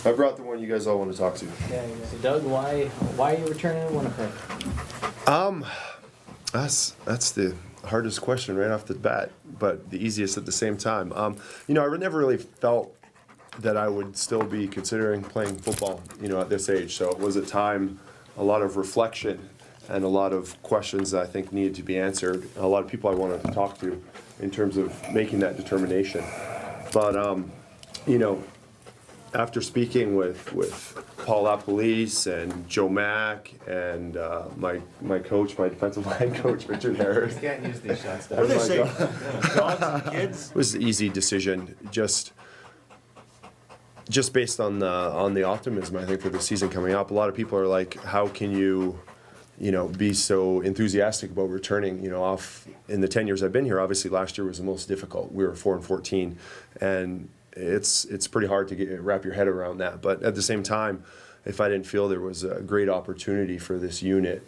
I brought the one you guys all want to talk to. Yeah, so Doug, why are you returning to Winnipeg? That's the hardest question right off the bat, but the easiest at the same time. I never really felt that I would still be considering playing football, at this age. So it was a time, a lot of reflection, and a lot of questions that I think needed to be answered. A lot of people I wanted to talk to in terms of making that determination. But after speaking with Paul LaPolice and Joe Mack and my coach, my defensive line coach, Richard Harris. You can't use these shots, What do Doug. they my say? God. Dogs and kids? It was an easy decision, just based on the optimism I think for the season coming up. A lot of people are like, how can you be so enthusiastic about returning, off in the 10 years I've been here. Obviously last year was the most difficult. We were 4-14, and it's pretty hard to wrap your head around that. But at the same time, if I didn't feel there was a great opportunity for this unit,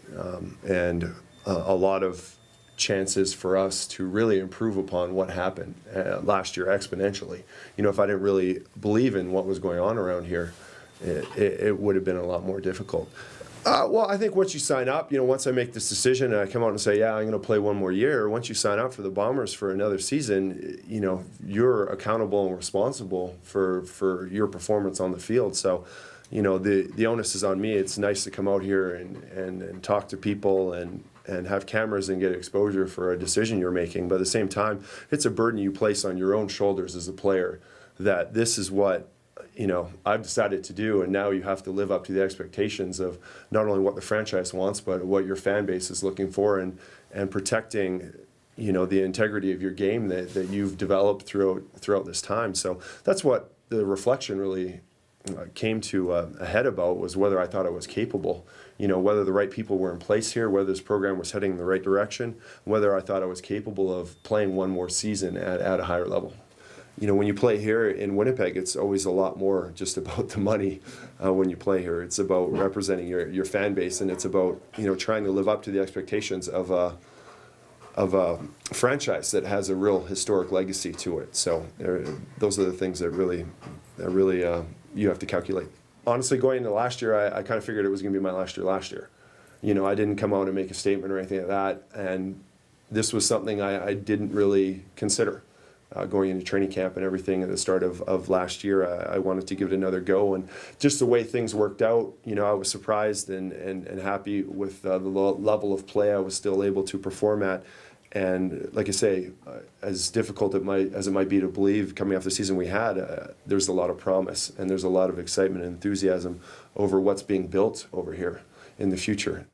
and a lot of chances for us to really improve upon what happened last year exponentially. If I didn't really believe in what was going on around here, it would have been a lot more difficult. Well, I think once you sign up, once I make this decision and I come out and say, yeah, I'm going to play one more year, once you sign up for the Bombers for another season, you're accountable and responsible for your performance on the field. So, the onus is on me. It's nice to come out here and talk to people and have cameras and get exposure for a decision you're making. But at the same time, it's a burden you place on your own shoulders as a player, that this is what I've decided to do, and now you have to live up to the expectations of not only what the franchise wants, but what your fan base is looking for, and protecting, the integrity of your game that you've developed throughout this time. So that's what the reflection really came to a head about, was whether I thought I was capable, whether the right people were in place here, whether this program was heading in the right direction, whether I thought I was capable of playing one more season at a higher level. When you play here in Winnipeg, it's always a lot more just about the money. When you play here, it's about representing your fan base, and it's about trying to live up to the expectations of a franchise that has a real historic legacy to it. So those are the things that really you have to calculate. Honestly, going into last year, I kind of figured it was going to be my last year. I didn't come out and make a statement or anything like that, and this was something I didn't really consider. Going into training camp and everything at the start of last year, I wanted to give it another go, and just the way things worked out, I was surprised and happy with the level of play I was still able to perform at. And like I say, as difficult as it might be to believe coming off the season we had, there's a lot of promise, and there's a lot of excitement and enthusiasm over what's being built over here in the future.